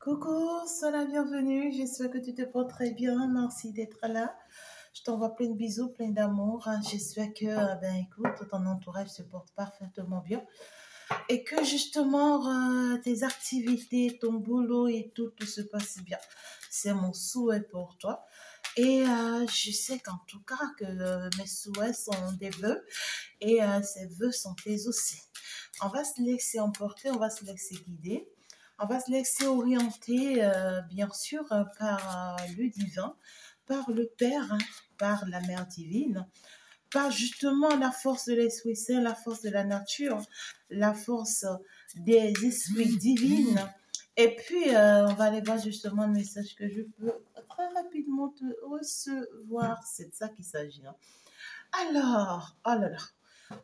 Coucou, sois la bienvenue. J'espère que tu te portes très bien. Merci d'être là. Je t'envoie plein de bisous, plein d'amour. J'espère que, écoute, ton entourage se porte parfaitement bien et que justement tes activités, ton boulot et tout se passe bien. C'est mon souhait pour toi. Et je sais qu'en tout cas que mes souhaits sont des vœux et ces vœux sont tes aussi. On va se laisser emporter, on va se laisser guider. On va se laisser orienter, bien sûr, par le divin, par le Père, hein, par la Mère divine, par justement la force de l'Esprit Saint, la force de la nature, la force des esprits divines. Et puis, on va aller voir justement le message que je peux très rapidement te recevoir. C'est de ça qu'il s'agit. Hein. Alors, oh là là.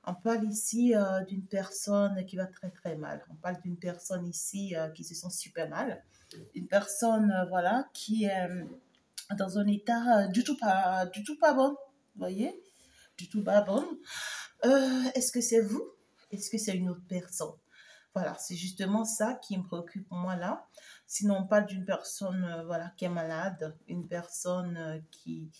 On parle ici d'une personne qui va très très mal. On parle d'une personne ici qui se sent super mal. Une personne, voilà, qui est dans un état du tout pas bon. Vous voyez? Du tout pas bon. Est-ce que c'est vous? Est-ce que c'est une autre personne? Voilà, c'est justement ça qui me préoccupe moi là. Sinon, on parle d'une personne voilà, qui est malade, une personne qui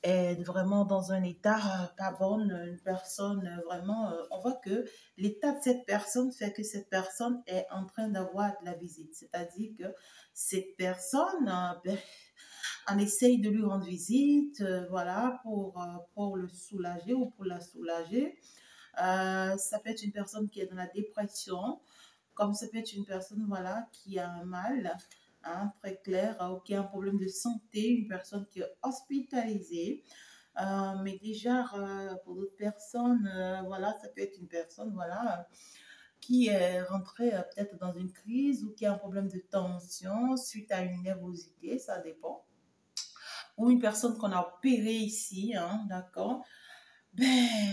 est vraiment dans un état pas bon, une personne vraiment, on voit que l'état de cette personne fait que cette personne est en train d'avoir de la visite. C'est-à-dire que cette personne, on essaye de lui rendre visite, voilà, pour le soulager ou pour la soulager. Ça peut être une personne qui est dans la dépression, comme ça peut être une personne, voilà, qui a un mal, hein, très clair, ou qui a un problème de santé, une personne qui est hospitalisée. Mais déjà, pour d'autres personnes, voilà, ça peut être une personne, voilà, qui est rentrée peut-être dans une crise ou qui a un problème de tension suite à une nervosité, ça dépend. Ou une personne qu'on a opérée ici, hein, d'accord? Ben,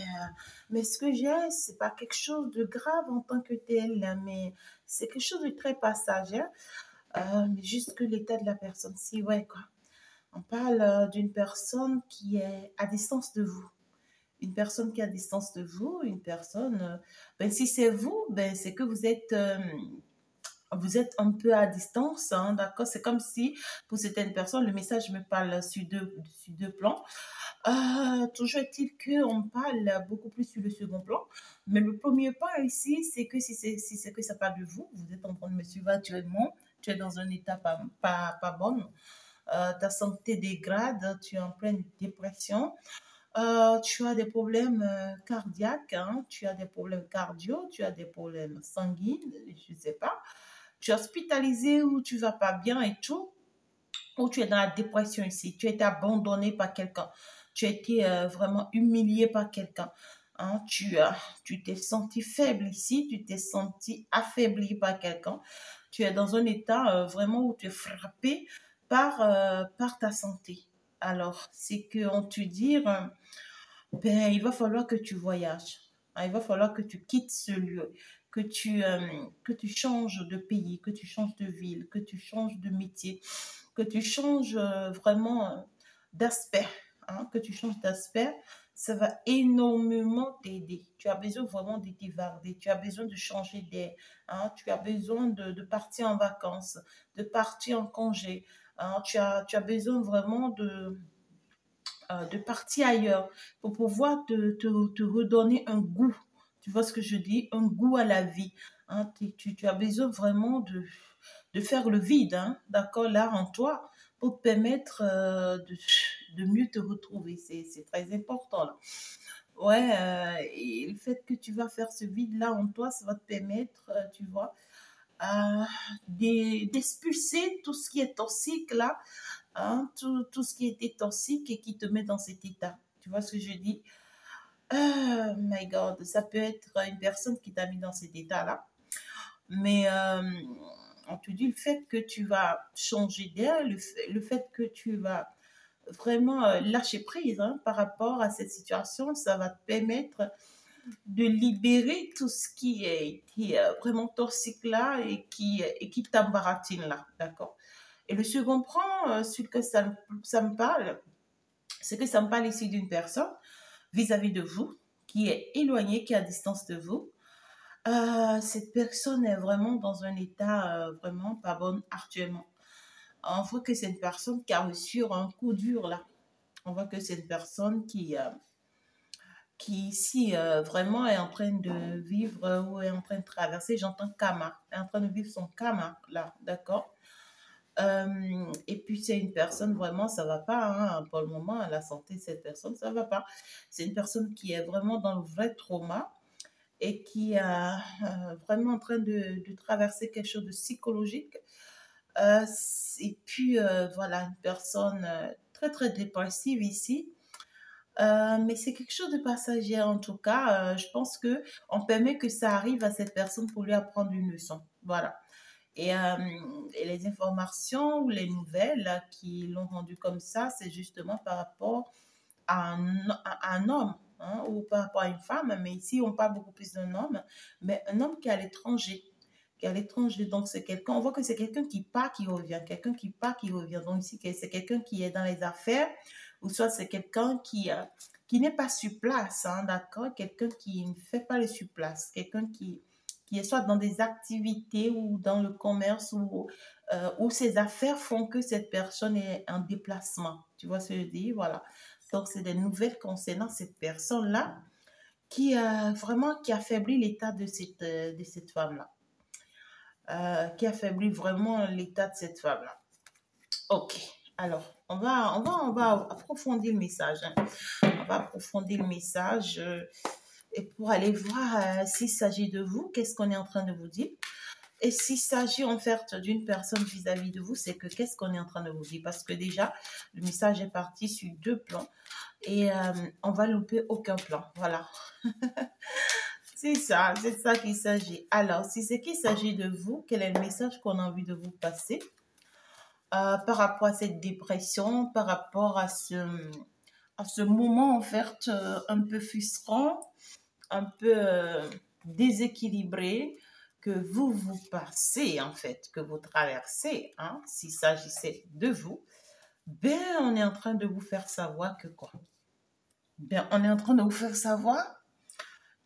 mais ce que j'ai, c'est pas quelque chose de grave en tant que tel, mais c'est quelque chose de très passager. Mais juste que l'état de la personne, si, ouais, quoi. On parle d'une personne qui est à distance de vous. Une personne qui est à distance de vous, une personne, ben, si c'est vous, ben, c'est que vous êtes un peu à distance, hein, d'accord? C'est comme si, pour certaines personnes, le message me parle sur deux plans. Toujours est-il qu'on parle beaucoup plus sur le second plan. Mais le premier point ici, c'est que si c'est que ça parle de vous, vous êtes en train de me suivre actuellement, tu es dans un état pas bon, ta santé dégrade, tu es en pleine dépression, tu as des problèmes cardiaques, hein, tu as des problèmes cardio, tu as des problèmes sanguines, je ne sais pas. Tu es hospitalisé ou tu vas pas bien et tout, ou tu es dans la dépression ici, tu as été abandonné par quelqu'un, tu as été vraiment humilié par quelqu'un. Hein, tu t'es senti faible ici, tu t'es senti affaibli par quelqu'un. Tu es dans un état vraiment où tu es frappé par ta santé. Alors, c'est qu'on te dit, ben, il va falloir que tu voyages. Hein, il va falloir que tu quittes ce lieu, que tu changes de pays, que tu changes de ville, que tu changes de métier, que tu changes vraiment d'aspect. Hein, que tu changes d'aspect, ça va énormément t'aider. Tu as besoin vraiment de t'évader, tu as besoin de changer d'air, hein, tu as besoin de partir en vacances, de partir en congé. Hein, tu as besoin vraiment de partir ailleurs pour pouvoir te redonner un goût. Tu vois ce que je dis? Un goût à la vie. Hein? Tu as besoin vraiment de faire le vide, hein? D'accord, là en toi, pour te permettre de mieux te retrouver. C'est très important là. Ouais, et le fait que tu vas faire ce vide-là en toi, ça va te permettre, tu vois, d'expulser tout ce qui est toxique là, hein, tout ce qui était toxique et qui te met dans cet état. Tu vois ce que je dis? My God, ça peut être une personne qui t'a mis dans cet état-là. Mais on te dit le fait que tu vas changer d'air, le fait que tu vas vraiment lâcher prise hein, par rapport à cette situation, ça va te permettre de libérer tout ce qui est vraiment toxique là et qui t'embaratine là, d'accord? Et le second point, sur que ça me parle, c'est que ça me parle ici d'une personne vis-à-vis de vous, qui est éloignée, qui est à distance de vous, Cette personne est vraiment dans un état vraiment pas bon actuellement. On voit que c'est une personne qui a reçu un coup dur là. On voit que c'est une personne qui ici vraiment est en train de vivre ou est en train de traverser, j'entends karma, est en train de vivre son karma là, d'accord. Et puis c'est une personne vraiment, ça va pas, hein, pour le moment, la santé de cette personne, ça va pas. C'est une personne qui est vraiment dans le vrai trauma et qui est vraiment en train de traverser quelque chose de psychologique. Et puis voilà, une personne très très dépressive ici. Mais c'est quelque chose de passager en tout cas. Je pense que on permet que ça arrive à cette personne pour lui apprendre une leçon. Voilà. Et les informations ou les nouvelles qui l'ont rendu comme ça, c'est justement par rapport à un homme, hein, ou par rapport à une femme. Mais ici, on parle beaucoup plus d'un homme, mais un homme qui est à l'étranger. Qui est à l'étranger. Donc, c'est quelqu'un, on voit que c'est quelqu'un qui part, qui revient. Quelqu'un qui part, qui revient. Donc, ici, c'est quelqu'un qui est dans les affaires, ou soit c'est quelqu'un qui n'est pas sur place, hein, d'accord? Quelqu'un qui ne fait pas le sur place. Quelqu'un qui est soit dans des activités ou dans le commerce où ses affaires font que cette personne est en déplacement. Tu vois ce que je dis? Voilà. Donc, c'est des nouvelles concernant cette personne-là qui a vraiment qui affaiblit l'état de cette femme-là. Qui affaiblit vraiment l'état de cette femme-là. Ok. Alors, on va approfondir le message, hein. On va approfondir le message et pour aller voir s'il s'agit de vous, qu'est-ce qu'on est en train de vous dire. Et s'il s'agit en fait d'une personne vis-à-vis de vous, c'est que qu'est-ce qu'on est en train de vous dire? Parce que déjà, le message est parti sur deux plans et on va louper aucun plan. Voilà. C'est ça qu'il s'agit. Alors, si c'est qu'il s'agit de vous, quel est le message qu'on a envie de vous passer par rapport à cette dépression, par rapport à ce moment en fait un peu frustrant, un peu déséquilibré que vous passez en fait, que vous traversez, hein, s'il s'agissait de vous, ben on est en train de vous faire savoir que quoi? Ben on est en train de vous faire savoir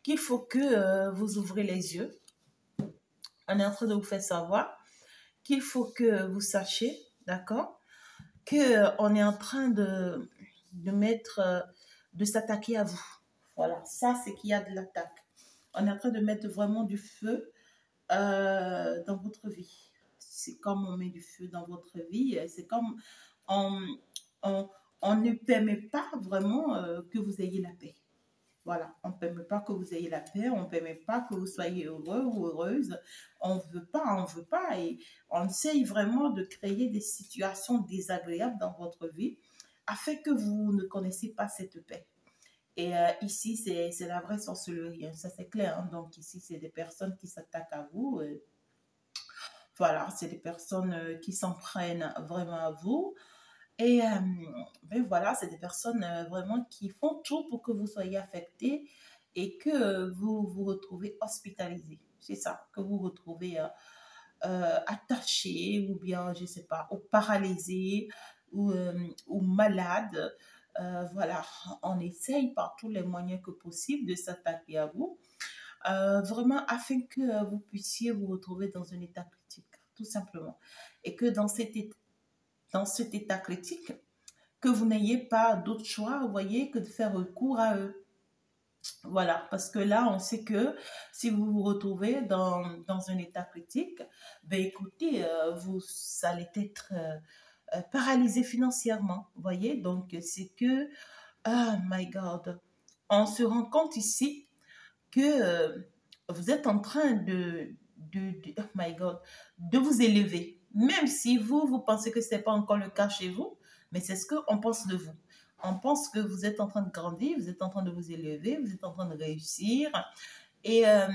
qu'il faut que vous ouvrez les yeux. On est en train de vous faire savoir qu'il faut que vous sachiez, d'accord, que on est en train de mettre, de s'attaquer à vous. Voilà, ça c'est qu'il y a de l'attaque. On est en train de mettre vraiment du feu dans votre vie. C'est comme on met du feu dans votre vie, c'est comme on, on, on ne permet pas vraiment que vous ayez la paix. Voilà, on ne permet pas que vous ayez la paix, on ne permet pas que vous soyez heureux ou heureuse. On ne veut pas, on ne veut pas. Et on essaye vraiment de créer des situations désagréables dans votre vie afin que vous ne connaissiez pas cette paix. Et ici, c'est la vraie sorcellerie, hein, ça c'est clair, hein. Donc ici, c'est des personnes qui s'attaquent à vous. Voilà, c'est des personnes qui s'en prennent vraiment à vous. Et ben voilà, c'est des personnes vraiment qui font tout pour que vous soyez affecté et que vous vous retrouvez hospitalisé. C'est ça, que vous vous retrouvez attaché ou bien, je ne sais pas, ou paralysé ou malade. Voilà, on essaye par tous les moyens que possible de s'attaquer à vous, vraiment afin que vous puissiez vous retrouver dans un état critique, tout simplement. Et que dans cet état critique, que vous n'ayez pas d'autre choix, vous voyez, que de faire recours à eux. Voilà, parce que là, on sait que si vous vous retrouvez dans un état critique, ben écoutez, vous allez être paralysé financièrement, vous voyez. Donc, c'est que, oh my God, on se rend compte ici que vous êtes en train oh my God, de vous élever. Même si vous pensez que ce n'est pas encore le cas chez vous, mais c'est ce qu'on pense de vous. On pense que vous êtes en train de grandir, vous êtes en train de vous élever, vous êtes en train de réussir. Et, euh,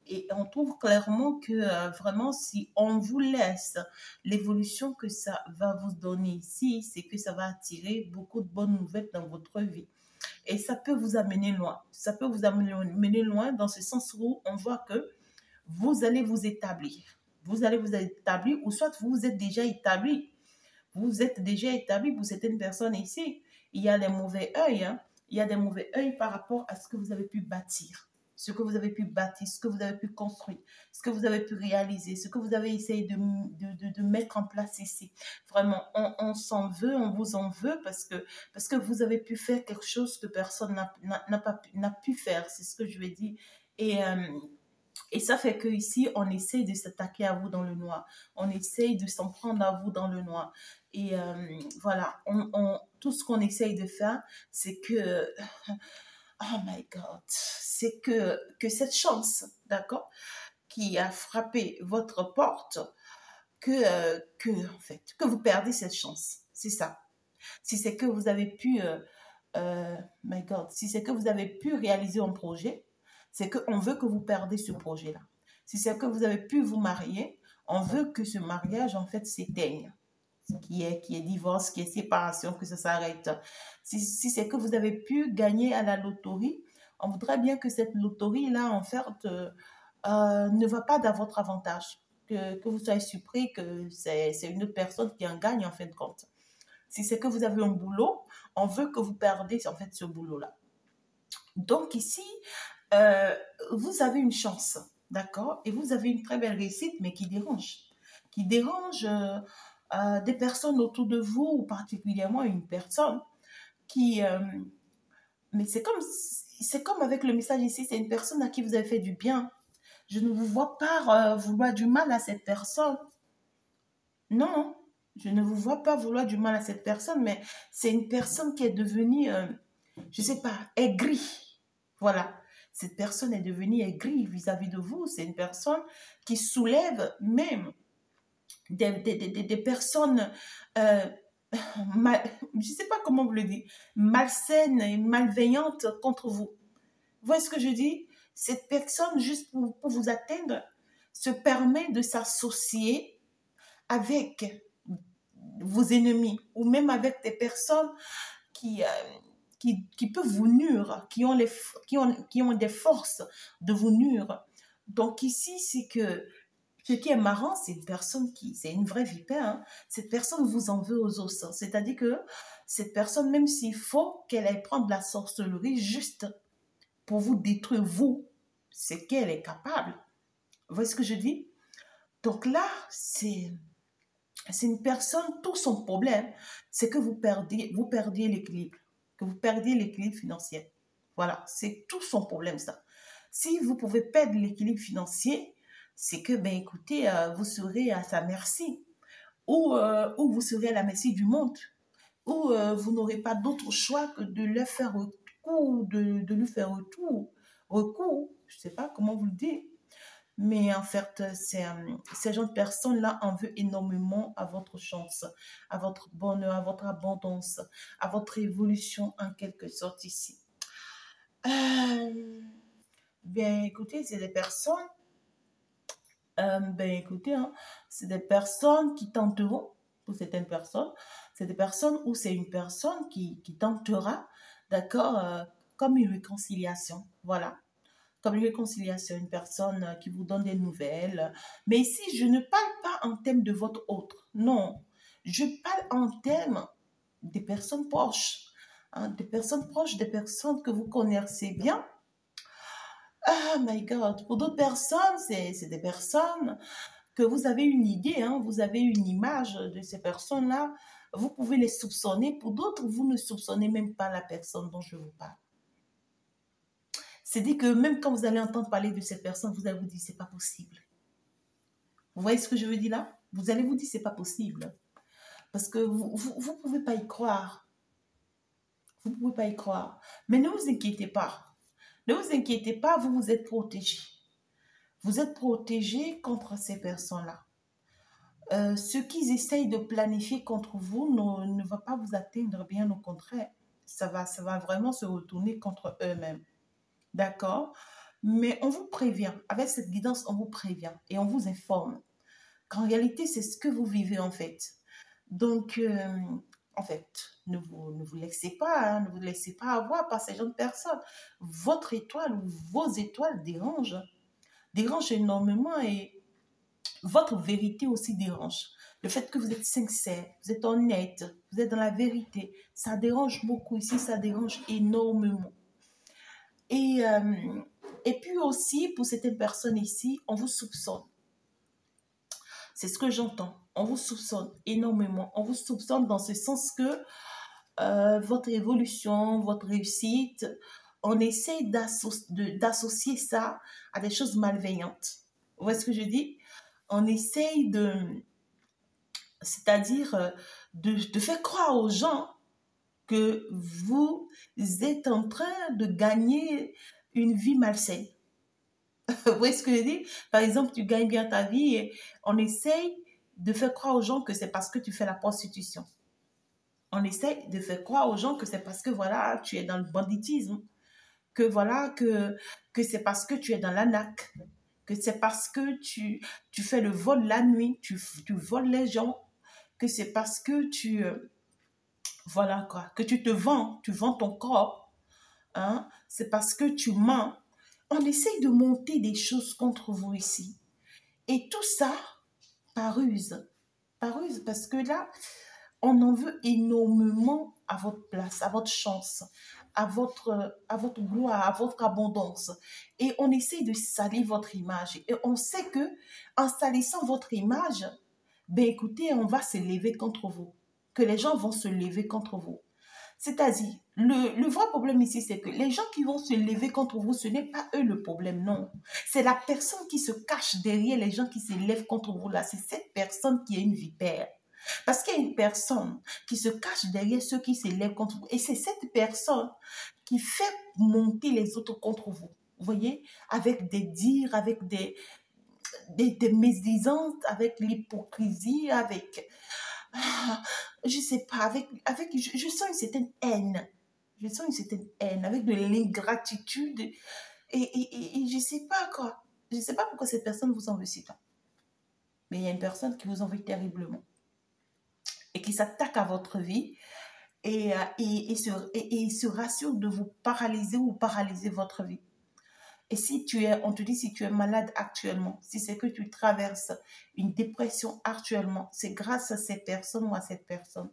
et on trouve clairement que vraiment, si on vous laisse l'évolution que ça va vous donner ici, c'est que ça va attirer beaucoup de bonnes nouvelles dans votre vie. Et ça peut vous amener loin. Ça peut vous amener loin dans ce sens où on voit que vous allez vous établir. Vous allez vous établir ou soit vous êtes déjà établi. Vous êtes déjà établi pour certaines personnes ici. Il y a des mauvais œils. Hein. Il y a des mauvais œils par rapport à ce que vous avez pu bâtir. ce que vous avez pu bâtir, ce que vous avez pu construire, ce que vous avez pu réaliser, ce que vous avez essayé de mettre en place ici. Vraiment, on s'en veut, on vous en veut parce que vous avez pu faire quelque chose que personne n'a pu faire, c'est ce que je veux dire. Et ça fait que ici, on essaye de s'attaquer à vous dans le noir. On essaye de s'en prendre à vous dans le noir. Et voilà, tout ce qu'on essaye de faire, c'est que, oh my God, c'est que cette chance, d'accord, qui a frappé votre porte, en fait, que vous perdez cette chance. C'est ça. Si c'est que vous avez pu, my God, si c'est que vous avez pu réaliser un projet, c'est qu'on veut que vous perdez ce projet-là. Si c'est que vous avez pu vous marier, on veut que ce mariage, en fait, s'éteigne. Qui est divorce, qui est séparation, que ça s'arrête. Si c'est que vous avez pu gagner à la loterie, on voudrait bien que cette loterie-là, en fait, ne va pas dans votre avantage. Que vous soyez surpris que c'est une autre personne qui en gagne, en fin de compte. Si c'est que vous avez un boulot, on veut que vous perdez, en fait, ce boulot-là. Donc ici, vous avez une chance, d'accord? Et vous avez une très belle réussite, mais qui dérange. Qui dérange des personnes autour de vous, ou particulièrement une personne qui... mais c'est comme avec le message ici, c'est une personne à qui vous avez fait du bien. Je ne vous vois pas vouloir du mal à cette personne. Non, je ne vous vois pas vouloir du mal à cette personne, mais c'est une personne qui est devenue, je ne sais pas, aigrie. Voilà. Cette personne est devenue aigrie vis-à-vis de vous. C'est une personne qui soulève même des personnes, je ne sais pas comment vous le dire, malsaines et malveillantes contre vous. Vous voyez ce que je dis? Cette personne, juste pour vous atteindre, se permet de s'associer avec vos ennemis ou même avec des personnes qui peuvent vous nuire, qui ont des forces de vous nuire. Donc ici, c'est que ce qui est marrant, c'est une personne c'est une vraie vipère, hein. Cette personne vous en veut aux os. C'est-à-dire que cette personne, même s'il faut qu'elle aille prendre de la sorcellerie juste pour vous détruire, vous, c'est qu'elle est capable. Vous voyez ce que je dis? Donc là, c'est une personne, tout son problème, c'est que vous perdiez l'équilibre, que vous perdiez l'équilibre financier. Voilà, c'est tout son problème, ça. Si vous pouvez perdre l'équilibre financier, c'est que, ben écoutez, vous serez à sa merci, ou vous serez à la merci du monde, ou vous n'aurez pas d'autre choix que de lui faire recours, de lui faire recours, je ne sais pas comment vous le dire. Mais en fait, ces gens de personnes-là en veulent énormément à votre chance, à votre bonheur, à votre abondance, à votre évolution en quelque sorte ici. Bien écoutez, c'est des personnes, c'est des personnes qui tenteront, pour certaines personnes, c'est des personnes où c'est une personne qui tentera, d'accord, comme une réconciliation, voilà. Comme une réconciliation, une personne qui vous donne des nouvelles. Mais ici, je ne parle pas en termes de votre autre. Non, je parle en termes des personnes proches. Hein, des personnes proches, des personnes que vous connaissez bien. Oh my God. Pour d'autres personnes, c'est des personnes que vous avez une idée, hein, vous avez une image de ces personnes-là. Vous pouvez les soupçonner. Pour d'autres, vous ne soupçonnez même pas la personne dont je vous parle. C'est-à-dire que même quand vous allez entendre parler de cette personne, vous allez vous dire, c'est pas possible. Vous voyez ce que je veux dire là? Vous allez vous dire, c'est pas possible. Parce que vous ne pouvez pas y croire. Vous ne pouvez pas y croire. Mais ne vous inquiétez pas. Ne vous inquiétez pas, vous êtes protégés. Vous êtes protégés contre ces personnes-là. Ce qu'ils essayent de planifier contre vous ne va pas vous atteindre, bien au contraire. Ça va vraiment se retourner contre eux-mêmes. D'accord? Mais on vous prévient. Avec cette guidance, on vous prévient et on vous informe qu'en réalité, c'est ce que vous vivez en fait. Donc, en fait, ne vous laissez pas, hein, ne vous laissez pas avoir par ces gens de personnes. Votre étoile ou vos étoiles dérangent énormément et votre vérité aussi dérange. Le fait que vous êtes sincère, vous êtes honnête, vous êtes dans la vérité, ça dérange beaucoup ici, ça dérange énormément. Et Et puis aussi, pour certaines personnes ici, on vous soupçonne. C'est ce que j'entends. On vous soupçonne énormément. On vous soupçonne dans ce sens que votre évolution, votre réussite, on essaie d'associer ça à des choses malveillantes. Vous voyez ce que je dis? On essaye c'est-à-dire de faire croire aux gens que vous êtes en train de gagner une vie malsaine. Vous voyez ce que je dis? Par exemple, tu gagnes bien ta vie et on essaye de faire croire aux gens que c'est parce que tu fais la prostitution. On essaie de faire croire aux gens que c'est parce que voilà, tu es dans le banditisme, que voilà, que c'est parce que tu es dans l'anaque, que c'est parce que tu fais le vol la nuit, tu voles les gens, que c'est parce que voilà quoi, que tu vends ton corps, hein, c'est parce que tu mens. On essaye de monter des choses contre vous ici. Et tout ça par ruse. Par ruse, parce que là, on en veut énormément à votre place, à votre chance, à votre gloire, à votre abondance. Et on essaie de salir votre image. Et on sait que en salissant votre image, ben écoutez, on va se lever contre vous. Que les gens vont se lever contre vous. C'est-à-dire, le vrai problème ici, c'est que les gens qui vont se lever contre vous, ce n'est pas eux le problème, non. C'est la personne qui se cache derrière les gens qui se lèvent contre vous là. C'est cette personne qui est une vipère. Parce qu'il y a une personne qui se cache derrière ceux qui se lèvent contre vous. Et c'est cette personne qui fait monter les autres contre vous. Vous voyez? Avec des dires, avec des médisances, avec l'hypocrisie, avec... je sais pas, je sens une certaine haine. Je sens une certaine haine, avec de l'ingratitude. Et je sais pas quoi. Je sais pas pourquoi cette personne vous en veut si tant. Mais il y a une personne qui vous en veut terriblement. Et qui s'attaque à votre vie et se rassure de vous paralyser ou paralyser votre vie. Et si on te dit si tu es malade actuellement, si c'est que tu traverses une dépression actuellement, c'est grâce à cette personne ou à cette personne.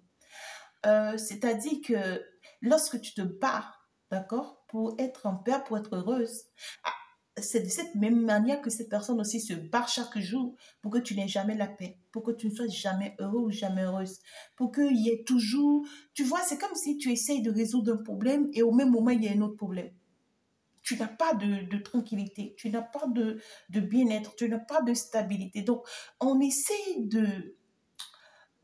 C'est-à-dire que lorsque tu te bats, d'accord, pour être en paix, pour être heureuse, c'est de cette même manière que cette personne aussi se bat chaque jour pour que tu n'aies jamais la paix, pour que tu ne sois jamais heureux ou jamais heureuse, pour qu'il y ait toujours... Tu vois, c'est comme si tu essayes de résoudre un problème et au même moment, il y a un autre problème. Tu n'as pas de tranquillité, tu n'as pas de bien-être, tu n'as pas de stabilité. Donc, on essaie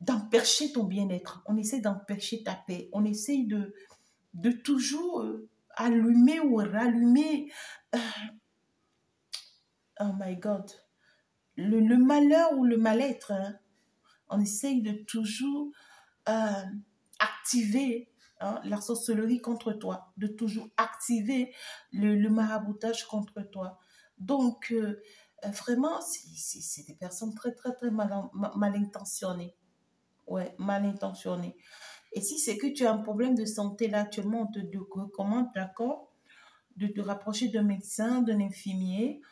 d'empêcher ton bien-être, on essaie d'empêcher ta paix, on essaie de toujours allumer ou rallumer... oh my God, le malheur ou le mal-être, hein. On essaye de toujours activer la sorcellerie contre toi, de toujours activer le maraboutage contre toi. Donc, vraiment, c'est des personnes très, très, très mal intentionnées. Ouais, mal intentionnées. Et si c'est que tu as un problème de santé là actuellement, on te recommande, d'accord, de te rapprocher d'un médecin, d'un infirmier,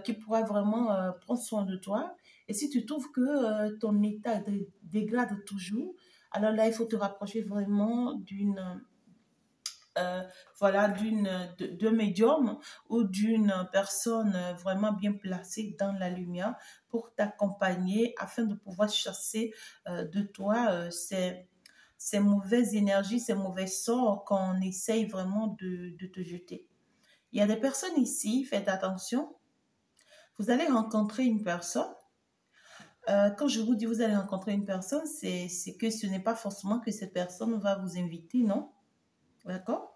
qui pourra vraiment prendre soin de toi. Et si tu trouves que ton état dégrade toujours, alors là, il faut te rapprocher vraiment voilà, d'un médium ou d'une personne vraiment bien placée dans la lumière pour t'accompagner afin de pouvoir chasser de toi ces mauvaises énergies, ces mauvais sorts qu'on essaye vraiment de te jeter. Il y a des personnes ici, faites attention, vous allez rencontrer une personne. Quand je vous dis vous allez rencontrer une personne, c'est que ce n'est pas forcément que cette personne va vous inviter, non? D'accord?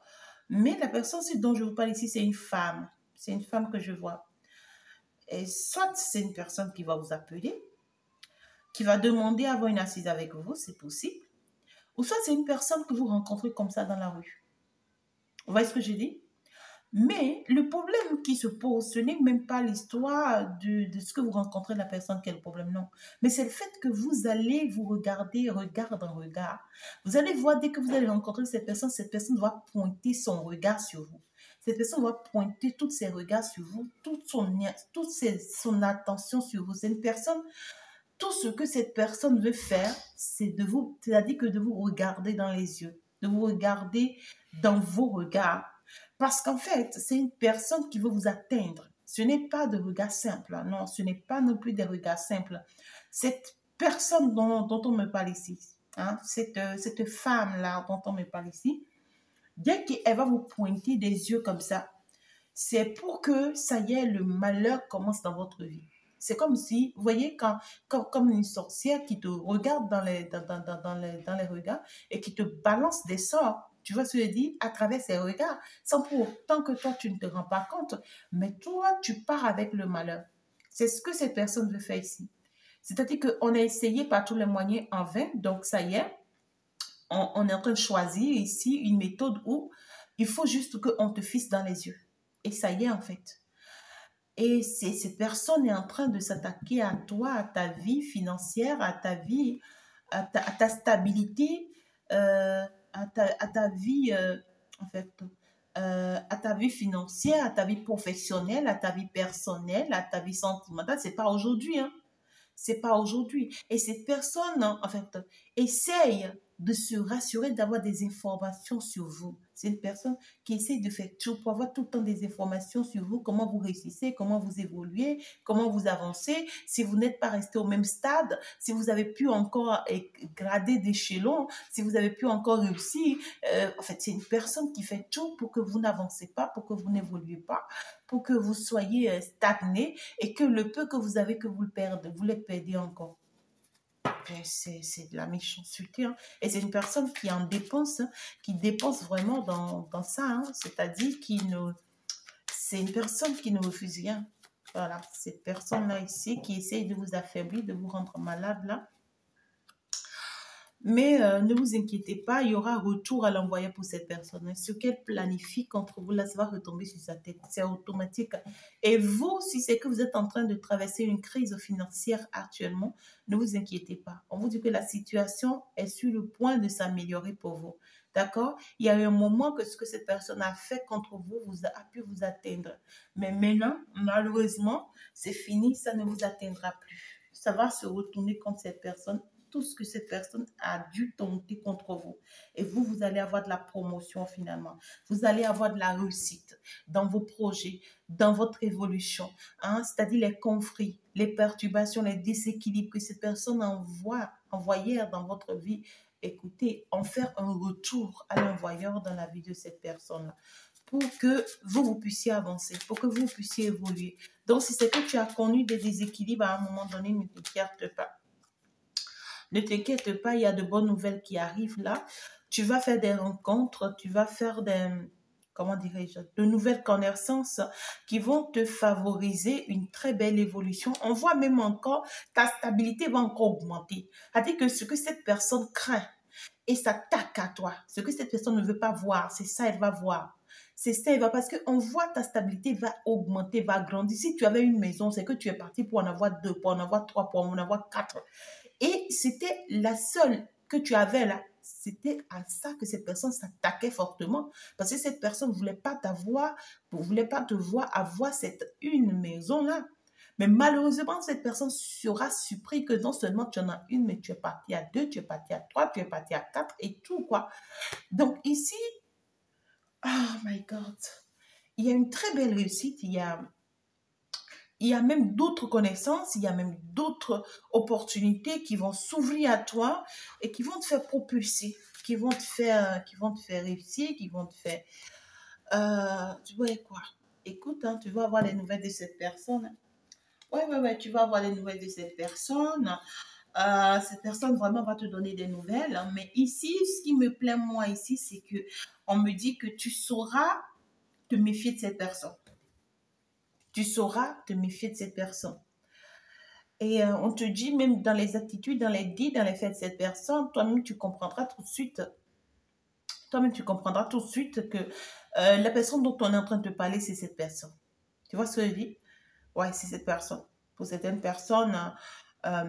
Mais la personne dont je vous parle ici, c'est une femme. C'est une femme que je vois. Et soit c'est une personne qui va vous appeler, qui va demander à avoir une assise avec vous, c'est possible. Ou soit c'est une personne que vous rencontrez comme ça dans la rue. Vous voyez ce que je dis? Mais le problème qui se pose, ce n'est même pas l'histoire de ce que vous rencontrez la personne qui est le problème, non. Mais c'est le fait que vous allez vous regarder, regard en regard. Vous allez voir, dès que vous allez rencontrer cette personne va pointer son regard sur vous. Cette personne va pointer tous ses regards sur vous, toute son attention sur vous. C'est une personne, tout ce que cette personne veut faire, c'est c'est-à-dire que de vous regarder dans les yeux, de vous regarder dans vos regards. Parce qu'en fait, c'est une personne qui veut vous atteindre. Ce n'est pas de regards simples. Hein. Non, ce n'est pas non plus des regards simples. Cette personne dont on me parle ici, hein, cette femme-là dont on me parle ici, dès qu'elle va vous pointer des yeux comme ça, c'est pour que, ça y est, le malheur commence dans votre vie. C'est comme si, vous voyez, comme une sorcière qui te regarde dans les regards et qui te balance des sorts. Tu vois ce que je dis? À travers ses regards, sans pour autant que toi, tu ne te rends pas compte. Mais toi, tu pars avec le malheur. C'est ce que cette personne veut faire ici. C'est-à-dire qu'on a essayé par tous les moyens en vain. Donc, ça y est, on est en train de choisir ici une méthode où il faut juste qu'on te fixe dans les yeux. Et ça y est, en fait. Et cette personne est en train de s'attaquer à toi, à ta vie financière, à ta vie, à ta stabilité, à ta vie, en fait, à ta vie financière, à ta vie professionnelle, à ta vie personnelle, à ta vie sentimentale. C'est pas aujourd'hui, hein. C'est pas aujourd'hui. Et cette personne, en fait, essaye de se rassurer d'avoir des informations sur vous. C'est une personne qui essaye de faire tout pour avoir tout le temps des informations sur vous, comment vous réussissez, comment vous évoluez, comment vous avancez, si vous n'êtes pas resté au même stade, si vous avez pu encore grader d'échelon, si vous avez pu encore réussir. En fait, c'est une personne qui fait tout pour que vous n'avancez pas, pour que vous n'évoluez pas, pour que vous soyez stagné et que le peu que vous avez, que vous le perdez, vous le perdez encore. C'est de la méchanceté. Hein. Et c'est une personne qui en dépense, hein, qui dépense vraiment dans ça. Hein. C'est-à-dire c'est une personne qui ne refuse rien. Voilà, cette personne-là ici qui essaye de vous affaiblir, de vous rendre malade là. Mais ne vous inquiétez pas, il y aura retour à l'envoyé pour cette personne. Ce qu'elle planifie contre vous, là, ça va retomber sur sa tête. C'est automatique. Et vous, si c'est que vous êtes en train de traverser une crise financière actuellement, ne vous inquiétez pas. On vous dit que la situation est sur le point de s'améliorer pour vous. D'accord? Il y a eu un moment que ce que cette personne a fait contre vous, a pu vous atteindre. Mais maintenant, malheureusement, c'est fini, ça ne vous atteindra plus. Ça va se retourner contre cette personne, tout ce que cette personne a dû tenter contre vous. Et vous, vous allez avoir de la promotion finalement. Vous allez avoir de la réussite dans vos projets, dans votre évolution. Hein? C'est-à-dire les conflits, les perturbations, les déséquilibres que cette personne envoyait dans votre vie. Écoutez, en faire un retour à l'envoyeur dans la vie de cette personne-là pour que vous puissiez avancer, pour que vous puissiez évoluer. Donc, si c'est que tu as connu des déséquilibres à un moment donné, ne t'inquiète pas. Ne t'inquiète pas, il y a de bonnes nouvelles qui arrivent là. Tu vas faire des rencontres, tu vas faire comment dirais-je, de nouvelles connaissances qui vont te favoriser une très belle évolution. On voit même encore, ta stabilité va encore augmenter. C'est-à-dire que ce que cette personne craint et s'attaque à toi, ce que cette personne ne veut pas voir, c'est ça, elle va voir. C'est ça, elle va, parce qu'on voit ta stabilité va augmenter, va grandir. Si tu avais une maison, c'est que tu es parti pour en avoir 2, pour en avoir 3, pour en avoir 4. Et c'était la seule que tu avais là. C'était à ça que cette personne s'attaquait fortement. Parce que cette personne ne voulait pas voulait pas te voir avoir cette une maison-là. Mais malheureusement, cette personne sera surprise que non seulement tu en as une, mais tu es parti à 2, tu es parti à 3, tu es parti à 4 et tout quoi. Donc ici, oh my God, il y a une très belle réussite, il y a même d'autres connaissances, il y a même d'autres opportunités qui vont s'ouvrir à toi et qui vont te faire propulser, qui vont te faire réussir, qui vont te faire... tu vois quoi? Écoute, hein, tu vas avoir les nouvelles de cette personne. Ouais, tu vas avoir les nouvelles de cette personne. Cette personne vraiment va te donner des nouvelles. Hein. Mais ici, ce qui me plaît moi ici, c'est que on me dit que tu sauras te méfier de cette personne. Tu sauras te méfier de cette personne. Et on te dit, même dans les attitudes, dans les dits, dans les faits de cette personne, toi-même, tu comprendras tout de suite. Toi-même, tu comprendras tout de suite que la personne dont on est en train de te parler, c'est cette personne. Tu vois ce que je dis? Ouais, c'est cette personne. Pour certaines personnes,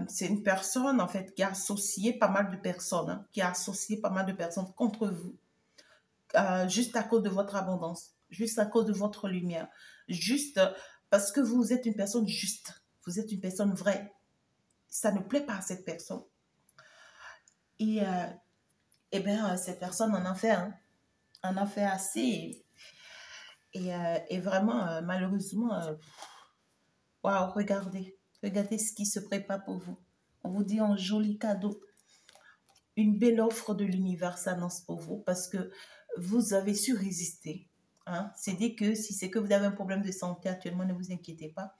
c'est une personne, en fait, qui a associé pas mal de personnes, hein, qui a associé pas mal de personnes contre vous, juste à cause de votre abondance, juste à cause de votre lumière, juste parce que vous êtes une personne juste. Vous êtes une personne vraie. Ça ne plaît pas à cette personne. Et, bien, cette personne en a fait assez. Et vraiment, malheureusement, waouh, regardez. Regardez ce qui se prépare pour vous. On vous dit un joli cadeau. Une belle offre de l'univers s'annonce pour vous parce que vous avez su résister. Hein? C'est dit que si c'est que vous avez un problème de santé actuellement, ne vous inquiétez pas.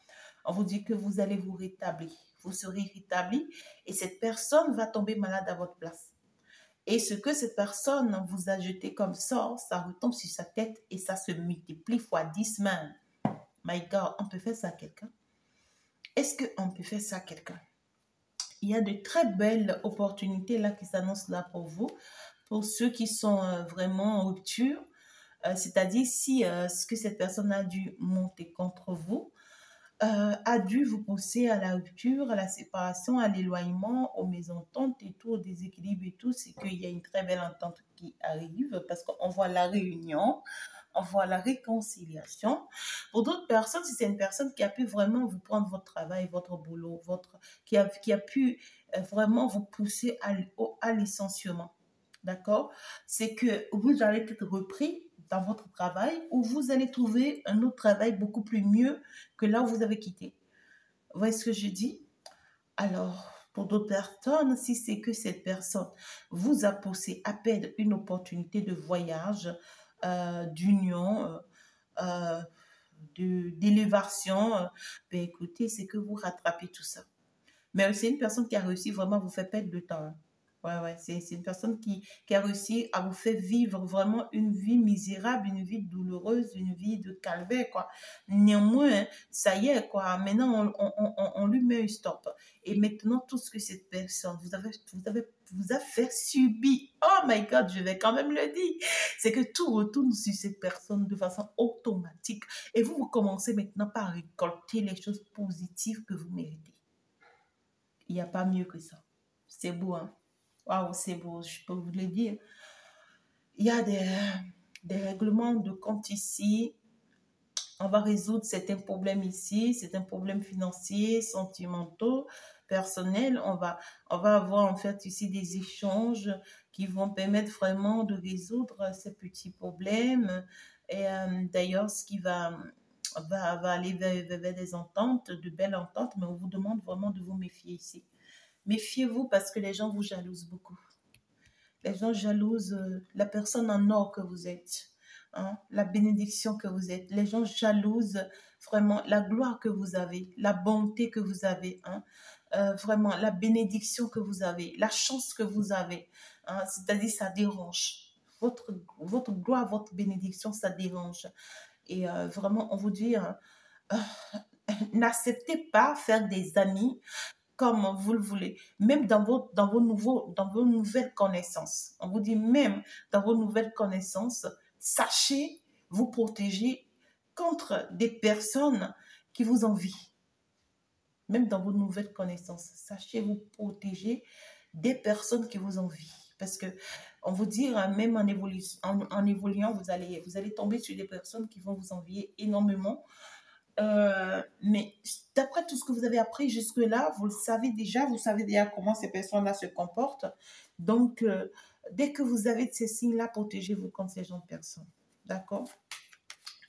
On vous dit que vous allez vous rétablir. Vous serez rétabli et cette personne va tomber malade à votre place. Et ce que cette personne vous a jeté comme sort, ça retombe sur sa tête et ça se multiplie fois 10 même. My God, on peut faire ça à quelqu'un? Est-ce qu'on peut faire ça à quelqu'un? Il y a de très belles opportunités là qui s'annoncent là pour ceux qui sont vraiment en rupture. C'est-à-dire si ce que cette personne a dû monter contre vous a dû vous pousser à la rupture, à la séparation, à l'éloignement, aux mésententes et tout, au déséquilibre et tout, c'est qu'il y a une très belle entente qui arrive parce qu'on voit la réunion, on voit la réconciliation. Pour d'autres personnes, si c'est une personne qui a pu vraiment vous prendre votre travail, votre boulot, qui a pu vraiment vous pousser à licenciement, d'accord? C'est que vous allez être repris dans votre travail ou vous allez trouver un autre travail beaucoup plus mieux que là où vous avez quitté. Vous voyez ce que je dis? Alors, pour d'autres personnes, si c'est que cette personne vous a poussé à perdre une opportunité de voyage, d'union, euh, d'élévation, ben écoutez, c'est que vous rattrapez tout ça. Mais c'est une personne qui a réussi vraiment à vous faire perdre de temps. Hein. Ouais, c'est une personne qui a réussi à vous faire vivre vraiment une vie misérable, une vie douloureuse, une vie de calvaire, quoi. Néanmoins, ça y est, quoi. Maintenant, on lui met un stop. Et maintenant, tout ce que cette personne vous a fait subir, oh my God, je vais quand même le dire, c'est que tout retourne sur cette personne de façon automatique. Et vous commencez maintenant par récolter les choses positives que vous méritez. Il n'y a pas mieux que ça. C'est beau, hein? Waouh, c'est beau, je peux vous le dire. Il y a des règlements de compte ici. On va résoudre certains problèmes ici, certains problèmes financiers, sentimentaux, personnels. On va avoir en fait ici des échanges qui vont permettre vraiment de résoudre ces petits problèmes. Et d'ailleurs, ce qui va aller vers des ententes, de belles ententes, mais on vous demande vraiment de vous méfier ici. Méfiez-vous parce que les gens vous jalousent beaucoup. Les gens jalousent la personne en or que vous êtes, hein, la bénédiction que vous êtes. Les gens jalousent vraiment la gloire que vous avez, la bonté que vous avez, hein, vraiment la bénédiction que vous avez, la chance que vous avez. Hein, c'est-à-dire ça dérange. Votre gloire, votre bénédiction, ça dérange. Et vraiment, on vous dit, n'acceptez pas faire des amis comme vous le voulez, même dans vos nouvelles connaissances. On vous dit même dans vos nouvelles connaissances, sachez vous protéger contre des personnes qui vous envient. Même dans vos nouvelles connaissances, sachez vous protéger des personnes qui vous envient. Parce que on vous dit, même en évoluant, vous allez tomber sur des personnes qui vont vous envier énormément. Mais d'après tout ce que vous avez appris jusque-là, vous le savez déjà, vous savez déjà comment ces personnes-là se comportent. Donc, dès que vous avez ces signes-là, protégez-vous contre ces genres de personnes. D'accord?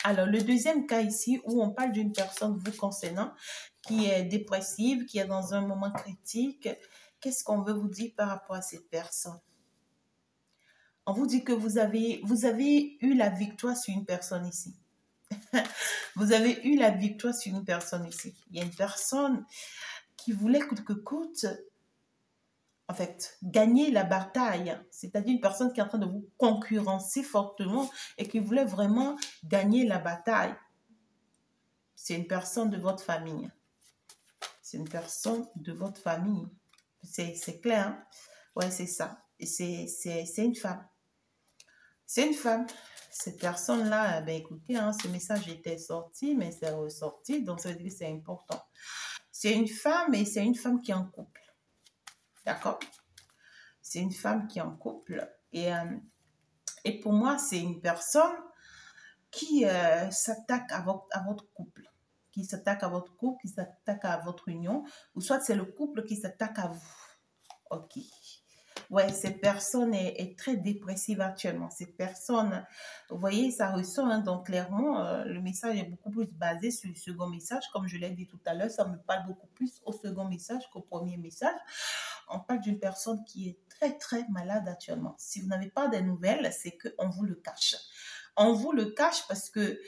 Alors, le deuxième cas ici, où on parle d'une personne vous concernant, qui est dépressive, qui est dans un moment critique, qu'est-ce qu'on veut vous dire par rapport à cette personne? On vous dit que vous avez eu la victoire sur une personne ici. Vous avez eu la victoire sur une personne ici. Il y a une personne qui voulait coûte que coûte, en fait, gagner la bataille. C'est-à-dire une personne qui est en train de vous concurrencer fortement et qui voulait vraiment gagner la bataille. C'est une personne de votre famille. C'est une personne de votre famille. C'est clair, hein? Ouais, c'est ça. Et c'est une femme. C'est une femme. Cette personne-là, ben écoutez, hein, ce message était sorti, mais c'est ressorti, donc ça veut dire que c'est important. C'est une femme et c'est une femme qui est en couple. D'accord? C'est une femme qui est en couple. Et pour moi, c'est une personne qui s'attaque à votre couple. Qui s'attaque à votre couple, qui s'attaque à votre union. Ou soit c'est le couple qui s'attaque à vous. Ok. Ouais, cette personne est très dépressive actuellement. Cette personne, vous voyez, ça ressort, hein, donc clairement, le message est beaucoup plus basé sur le second message. Comme je l'ai dit tout à l'heure, ça me parle beaucoup plus au second message qu'au premier message. On parle d'une personne qui est très, très malade actuellement. Si vous n'avez pas de nouvelles, c'est qu'on vous le cache. On vous le cache parce que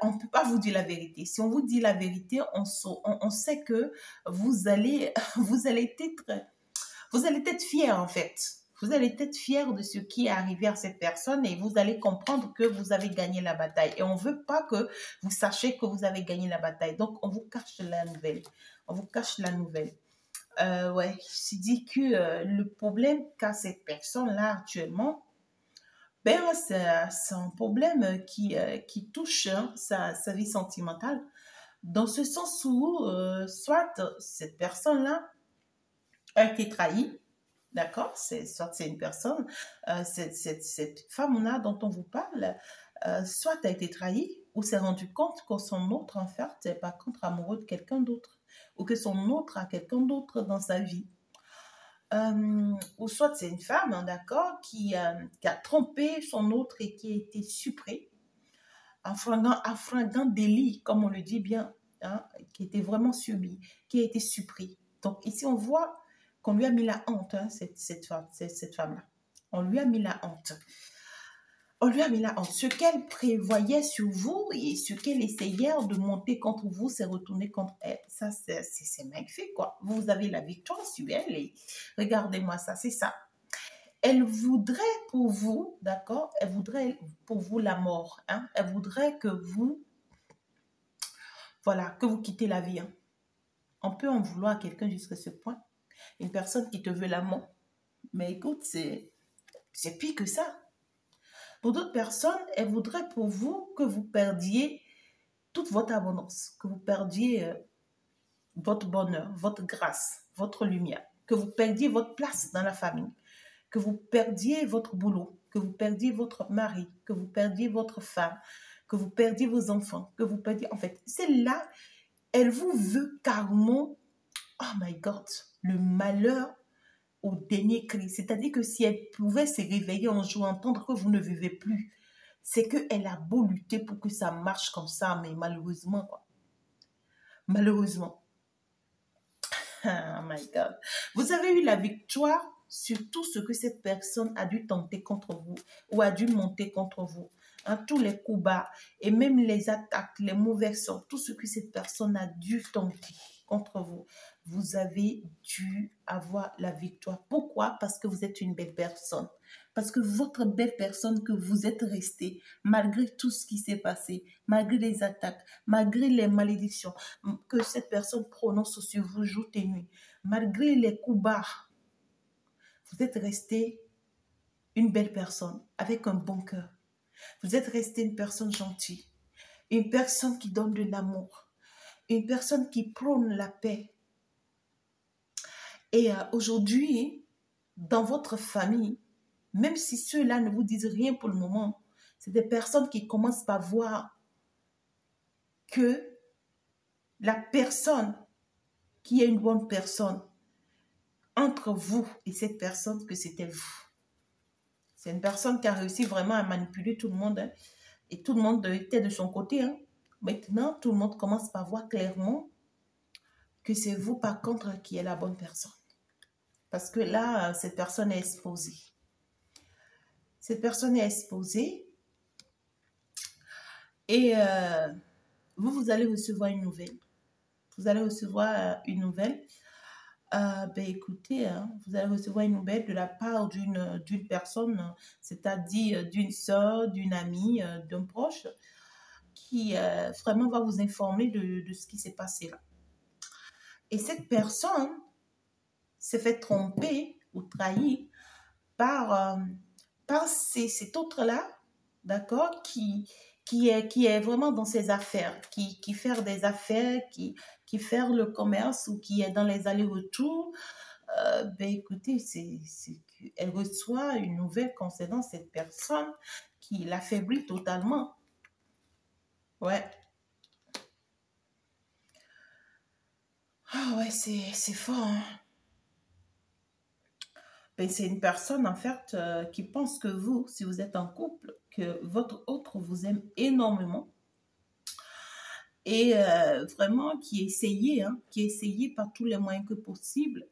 on ne peut pas vous dire la vérité. Si on vous dit la vérité, on sait que vous allez, vous allez être fier en fait. Vous allez être fier de ce qui est arrivé à cette personne et vous allez comprendre que vous avez gagné la bataille. Et on ne veut pas que vous sachiez que vous avez gagné la bataille. Donc, on vous cache la nouvelle. On vous cache la nouvelle. Ouais, je dis que le problème qu'a cette personne-là actuellement, ben, c'est un problème qui touche, hein, sa vie sentimentale. Dans ce sens où, soit cette personne-là a été trahie, d'accord? Soit c'est une personne, cette femme-là dont on vous parle, soit a été trahie ou s'est rendu compte que son autre, en fait, est par contre amoureux de quelqu'un d'autre ou que son autre a quelqu'un d'autre dans sa vie. Ou soit c'est une femme, hein, d'accord, qui a trompé son autre et qui a été suprée, un flagrant délit, comme on le dit bien, hein, qui était vraiment subi, qui a été suppris. Donc ici, on voit qu'on lui a mis la honte, hein, cette femme-là. On lui a mis la honte. On lui a mis la honte. Ce qu'elle prévoyait sur vous et ce qu'elle essayait de monter contre vous, c'est retourné contre elle. Ça, c'est magnifique, quoi. Vous avez la victoire sur elle et regardez-moi ça, c'est ça. Elle voudrait pour vous, d'accord, elle voudrait pour vous la mort, hein. Elle voudrait que vous, voilà, que vous quittez la vie, hein. On peut en vouloir à quelqu'un jusqu'à ce point. Une personne qui te veut la mort. Mais écoute, c'est pire que ça. Pour d'autres personnes, elles voudraient pour vous que vous perdiez toute votre abondance, que vous perdiez votre bonheur, votre grâce, votre lumière, que vous perdiez votre place dans la famille, que vous perdiez votre boulot, que vous perdiez votre mari, que vous perdiez votre femme, que vous perdiez vos enfants, que vous perdiez... En fait, celle-là, elle vous veut carrément, oh my God, le malheur au dernier cri. C'est-à-dire que si elle pouvait se réveiller un jour, entendre que vous ne vivez plus, c'est qu'elle a beau lutter pour que ça marche comme ça, mais malheureusement, quoi. Malheureusement. Oh my God. Vous avez eu la victoire sur tout ce que cette personne a dû tenter contre vous ou a dû monter contre vous. Hein, tous les coups bas et même les attaques, les mauvais sorts, tout ce que cette personne a dû tenter contre vous. Vous avez dû avoir la victoire. Pourquoi? Parce que vous êtes une belle personne. Parce que votre belle personne que vous êtes restée, malgré tout ce qui s'est passé, malgré les attaques, malgré les malédictions que cette personne prononce sur vous jour et nuit, malgré les coups bas, vous êtes restée une belle personne avec un bon cœur. Vous êtes restée une personne gentille, une personne qui donne de l'amour, une personne qui prône la paix. Et aujourd'hui, dans votre famille, même si ceux-là ne vous disent rien pour le moment, c'est des personnes qui commencent par voir que la personne qui est une bonne personne entre vous et cette personne, que c'était vous. C'est une personne qui a réussi vraiment à manipuler tout le monde, hein, et tout le monde était de son côté. Hein. Maintenant, tout le monde commence par voir clairement que c'est vous, par contre, qui est la bonne personne. Parce que là, cette personne est exposée. Cette personne est exposée et vous allez recevoir une nouvelle. Vous allez recevoir une nouvelle. Ben écoutez, hein, vous allez recevoir une nouvelle de la part d'une personne, c'est-à-dire d'une soeur, d'une amie, d'un proche, qui vraiment va vous informer de ce qui s'est passé là. Et cette personne s'est fait tromper ou trahir par, par cet autre-là, d'accord, qui est vraiment dans ses affaires, qui fait des affaires, qui fait le commerce ou qui est dans les allers-retours. Ben écoutez, elle reçoit une nouvelle concernant cette personne qui l'affaiblit totalement. Ouais. Ah ouais, c'est fort. Hein? Ben, c'est une personne, en fait, qui pense que vous, si vous êtes en couple, que votre autre vous aime énormément et vraiment qui essayait par tous les moyens que possible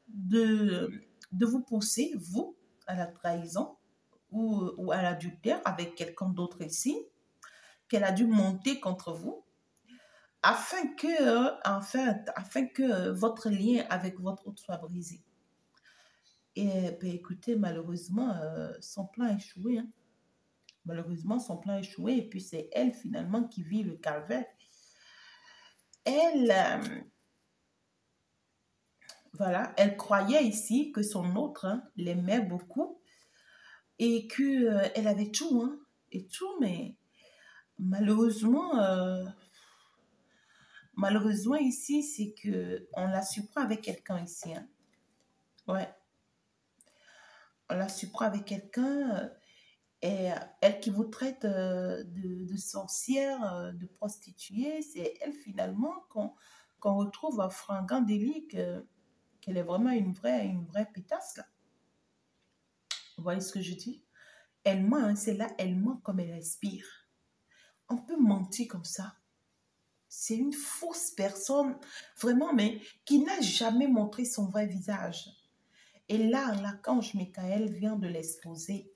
de, de vous pousser, vous, à la trahison ou à l'adultère avec quelqu'un d'autre ici, qu'elle a dû monter contre vous afin que votre lien avec votre autre soit brisé. Et ben, écoutez, malheureusement, son plan a échoué. Hein. Malheureusement, son plan a échoué. Et puis, c'est elle, finalement, qui vit le calvaire. Elle, voilà, elle croyait ici que son autre l'aimait beaucoup et qu'elle elle avait tout, hein, et tout, mais malheureusement, malheureusement ici, c'est que on la surprend avec quelqu'un ici. Hein. Ouais, on la surprend avec quelqu'un et elle qui vous traite de sorcière, de prostituée, c'est elle finalement qu'on retrouve à Fringant Délit qu'elle est vraiment une vraie pétasse là. Vous voyez ce que je dis? Elle ment, hein, c'est là, elle ment comme elle respire. On peut mentir comme ça. C'est une fausse personne, vraiment, mais qui n'a jamais montré son vrai visage. Et là, l'archange Michael vient de l'exposer.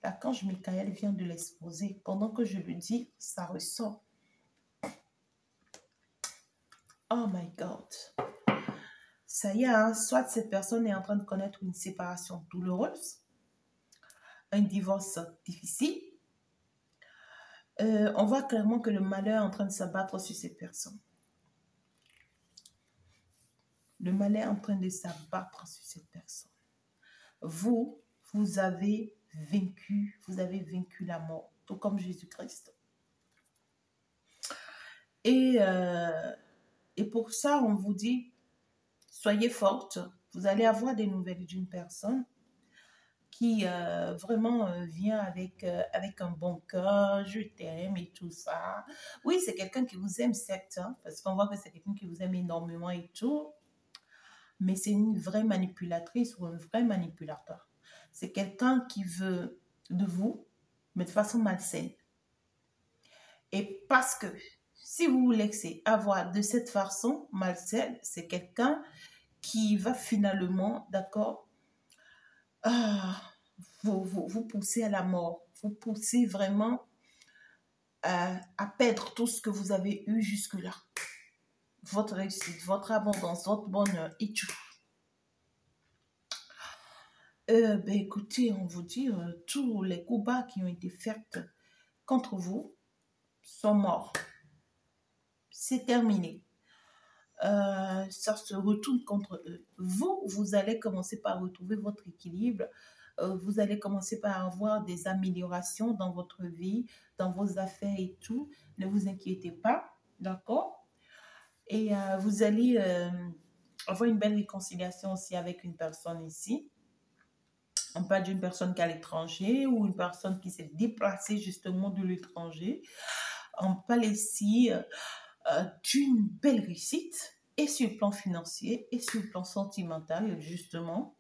L'archange Michael vient de l'exposer. Pendant que je le dis, ça ressort. Oh my God. Ça y est, hein, soit cette personne est en train de connaître une séparation douloureuse, un divorce difficile. On voit clairement que le malheur est en train de s'abattre sur cette personne. Le malheur est en train de s'abattre sur cette personne. Vous avez vaincu la mort, tout comme Jésus-Christ. Et pour ça, on vous dit, soyez forte. Vous allez avoir des nouvelles d'une personne qui vraiment vient avec un bon cœur, je t'aime et tout ça. Oui, c'est quelqu'un qui vous aime, certes, hein, parce qu'on voit que c'est quelqu'un qui vous aime énormément et tout, mais c'est une vraie manipulatrice ou un vrai manipulateur. C'est quelqu'un qui veut de vous, mais de façon malsaine. Et parce que si vous vous laissez avoir de cette façon malsaine, c'est quelqu'un qui va finalement, d'accord, vous pousser à la mort. Vous poussez vraiment à perdre tout ce que vous avez eu jusque-là. Votre réussite, votre abondance, votre bonheur et tout. Ben écoutez, on vous dit, tous les coups bas qui ont été faits contre vous sont morts. C'est terminé. Ça se retourne contre eux. Vous allez commencer par retrouver votre équilibre. Vous allez commencer par avoir des améliorations dans votre vie, dans vos affaires et tout. Ne vous inquiétez pas, d'accord? Et vous allez avoir une belle réconciliation aussi avec une personne ici. On parle d'une personne qui est à l'étranger ou une personne qui s'est déplacée justement de l'étranger. On parle ici d'une belle réussite et sur le plan financier et sur le plan sentimental, justement.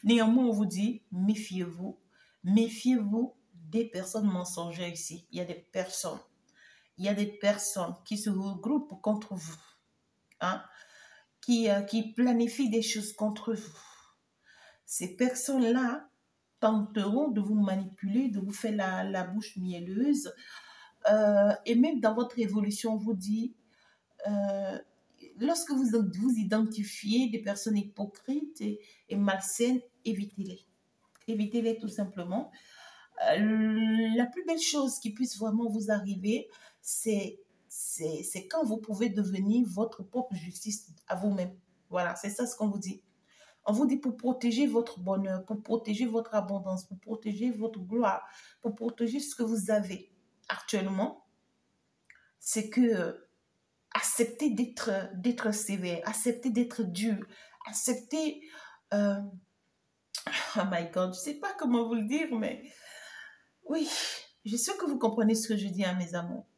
Néanmoins, on vous dit, méfiez-vous. Méfiez-vous des personnes mensongères ici. Il y a des personnes qui se regroupent contre vous, hein, qui planifient des choses contre vous. Ces personnes-là tenteront de vous manipuler, de vous faire la bouche mielleuse. Et même dans votre évolution, on vous dit, lorsque vous identifiez des personnes hypocrites et malsaines, évitez-les. Évitez-les tout simplement. La plus belle chose qui puisse vraiment vous arriver, c'est quand vous pouvez devenir votre propre justice à vous-même. Voilà, c'est ça ce qu'on vous dit. On vous dit pour protéger votre bonheur, pour protéger votre abondance, pour protéger votre gloire, pour protéger ce que vous avez actuellement, c'est que acceptez d'être sévère, acceptez d'être dur, acceptez... oh my God, je ne sais pas comment vous le dire, mais oui, je sais que vous comprenez ce que je dis à mes amours.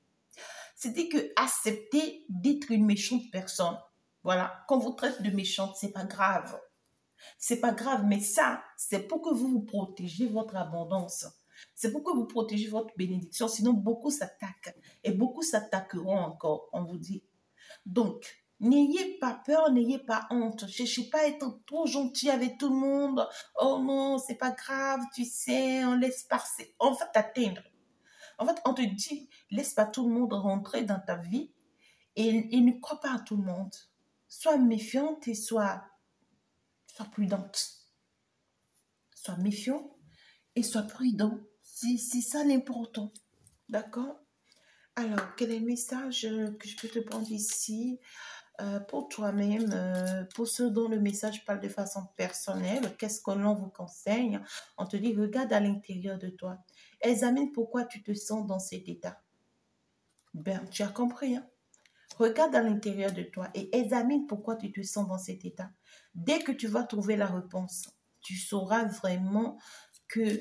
C'était que accepter d'être une méchante personne. Voilà, quand vous traite de méchante, c'est pas grave. C'est pas grave, mais ça, c'est pour que vous vous protégiez votre abondance. C'est pour que vous protégez votre bénédiction. Sinon, beaucoup s'attaquent et beaucoup s'attaqueront encore, on vous dit. Donc, n'ayez pas peur, n'ayez pas honte. Cherchez pas à être trop gentil avec tout le monde. Oh non, c'est pas grave, tu sais, on laisse passer. On va t'atteindre. En fait, on te dit, laisse pas tout le monde rentrer dans ta vie et ne crois pas à tout le monde. Sois méfiante et sois prudente. Sois méfiant et sois prudent. C'est ça l'important. D'accord? Alors, quel est le message que je peux te prendre ici pour toi-même, pour ceux dont le message parle de façon personnelle? Qu'est-ce que l'on vous conseille? On te dit, regarde à l'intérieur de toi. Examine pourquoi tu te sens dans cet état. Ben, tu as compris, hein? Regarde à l'intérieur de toi et examine pourquoi tu te sens dans cet état. Dès que tu vas trouver la réponse, tu sauras vraiment que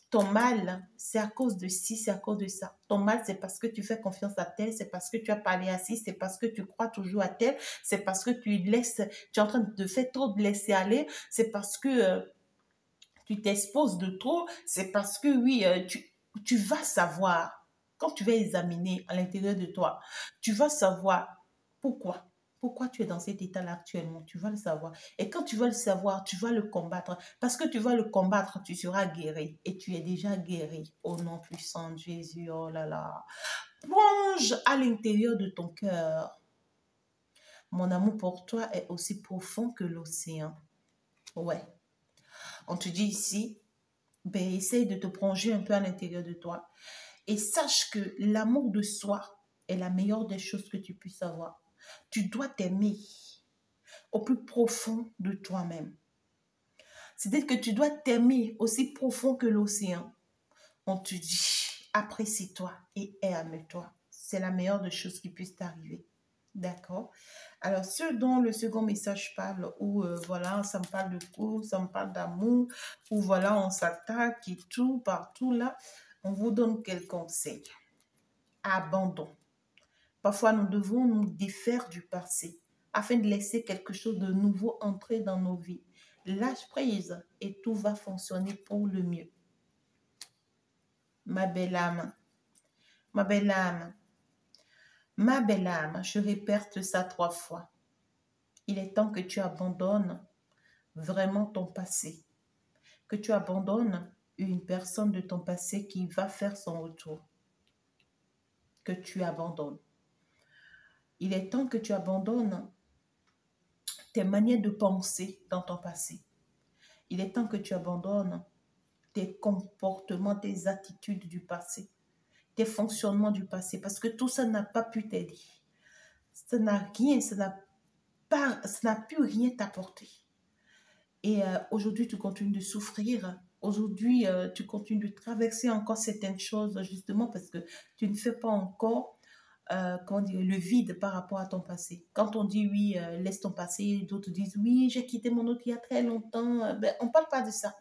ton mal, c'est à cause de ci, c'est à cause de ça. Ton mal, c'est parce que tu fais confiance à tel, c'est parce que tu as parlé à ci, c'est parce que tu crois toujours à tel, c'est parce que tu es en train de faire trop de laisser aller, c'est parce que tu t'exposes de trop, c'est parce que oui, tu vas savoir, quand tu vas examiner à l'intérieur de toi, tu vas savoir pourquoi. Pourquoi tu es dans cet état-là actuellement, tu vas le savoir. Et quand tu vas le savoir, tu vas le combattre. Parce que tu vas le combattre, tu seras guéri. Et tu es déjà guéri. Au nom puissant de Jésus, oh là là. Plonge à l'intérieur de ton cœur. Mon amour pour toi est aussi profond que l'océan. Ouais. On te dit ici, ben, essaye de te plonger un peu à l'intérieur de toi. Et sache que l'amour de soi est la meilleure des choses que tu puisses avoir. Tu dois t'aimer au plus profond de toi-même. C'est-à-dire que tu dois t'aimer aussi profond que l'océan. On te dit, apprécie-toi et aime-toi. C'est la meilleure des choses qui puissent t'arriver. D'accord? Alors, ce dont le second message parle, où voilà, ça me parle de couple, ça me parle d'amour, où voilà, on s'attaque et tout, partout là, on vous donne quel conseil? Abandon. Parfois, nous devons nous défaire du passé afin de laisser quelque chose de nouveau entrer dans nos vies. Lâche prise et tout va fonctionner pour le mieux. Ma belle âme, ma belle âme, ma belle âme, je répète ça 3 fois. Il est temps que tu abandonnes vraiment ton passé, que tu abandonnes une personne de ton passé qui va faire son retour, que tu abandonnes. Il est temps que tu abandonnes tes manières de penser dans ton passé. Il est temps que tu abandonnes tes comportements, tes attitudes du passé, tes fonctionnements du passé, parce que tout ça n'a pas pu t'aider. Ça n'a rien, ça n'a pu rien t'apporter. Et aujourd'hui, tu continues de souffrir. Aujourd'hui, tu continues de traverser encore certaines choses, justement parce que tu ne fais pas encore comment dire, le vide par rapport à ton passé. Quand on dit oui, laisse ton passé, d'autres disent oui, j'ai quitté mon autre il y a très longtemps. Ben, on ne parle pas de ça.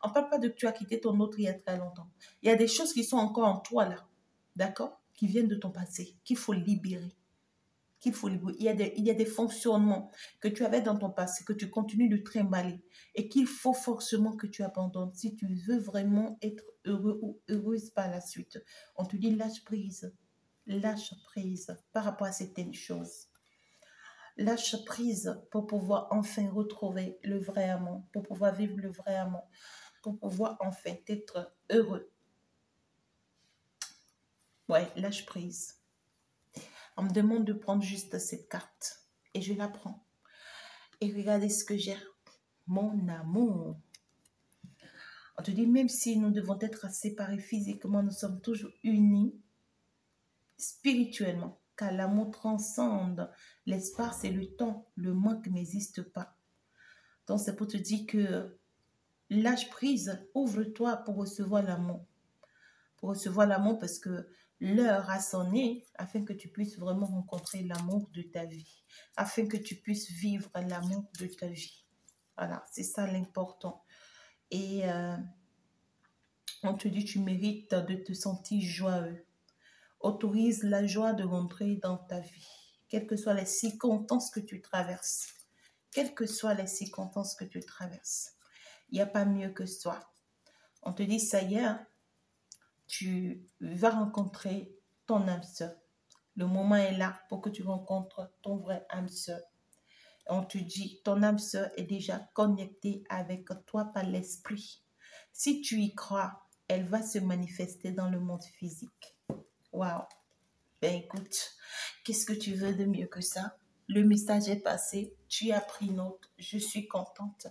On ne parle pas de que tu as quitté ton autre il y a très longtemps. Il y a des choses qui sont encore en toi là, d'accord, qui viennent de ton passé, qu'il faut libérer. Il y a des fonctionnements que tu avais dans ton passé, que tu continues de trimballer et qu'il faut forcément que tu abandonnes si tu veux vraiment être heureux ou heureuse par la suite. On te dit lâche prise par rapport à certaines choses. Lâche prise pour pouvoir enfin retrouver le vrai amour, pour pouvoir vivre le vrai amour, pour pouvoir enfin être heureux. Ouais, lâche prise. On me demande de prendre juste cette carte et je la prends. Et regardez ce que j'ai. Mon amour. On te dit, même si nous devons être séparés physiquement, nous sommes toujours unis spirituellement. Car l'amour transcende l'espace et le temps. Le manque n'existe pas. Donc c'est pour te dire que lâche prise, ouvre-toi pour recevoir l'amour. Pour recevoir l'amour parce que l'heure a sonné afin que tu puisses vraiment rencontrer l'amour de ta vie. Afin que tu puisses vivre l'amour de ta vie. Voilà, c'est ça l'important. Et on te dit, tu mérites de te sentir joyeux. Autorise la joie de rentrer dans ta vie. Quelles que soient les circonstances que tu traverses. quelles que soient les circonstances que tu traverses. Il n'y a pas mieux que soi. On te dit, ça y est, tu vas rencontrer ton âme sœur. Le moment est là pour que tu rencontres ton vrai âme sœur. On te dit, ton âme sœur est déjà connectée avec toi par l'esprit. Si tu y crois, elle va se manifester dans le monde physique. Waouh! Ben écoute, qu'est-ce que tu veux de mieux que ça? Le message est passé, tu as pris note, je suis contente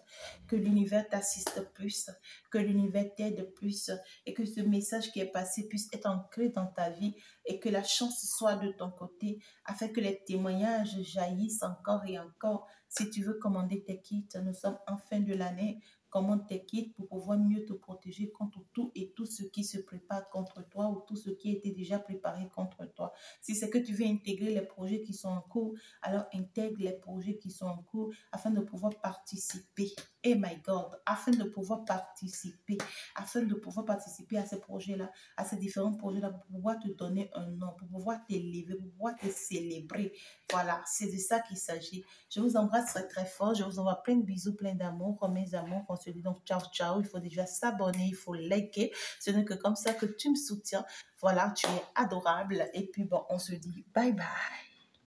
que l'univers t'assiste plus, que l'univers t'aide plus et que ce message qui est passé puisse être ancré dans ta vie et que la chance soit de ton côté afin que les témoignages jaillissent encore et encore. Si tu veux commander tes kits, nous sommes en fin de l'année. Commande tes kits pour pouvoir mieux te protéger contre tout et tout ce qui se prépare contre toi ou tout ce qui était déjà préparé contre toi. Si c'est que tu veux intégrer les projets qui sont en cours, alors intègre les projets qui sont en cours afin de pouvoir participer. Oh my God, afin de pouvoir participer à ces projets-là, à ces différents projets-là, pour pouvoir te donner un nom, pour pouvoir t'élever, pour pouvoir te célébrer. Voilà, c'est de ça qu'il s'agit. Je vous embrasse très très fort, je vous envoie plein de bisous, plein d'amour, mes amours. On se dit donc ciao ciao, il faut déjà s'abonner, il faut liker. Ce n'est que comme ça que tu me soutiens. Voilà, tu es adorable. Et puis bon, on se dit bye bye.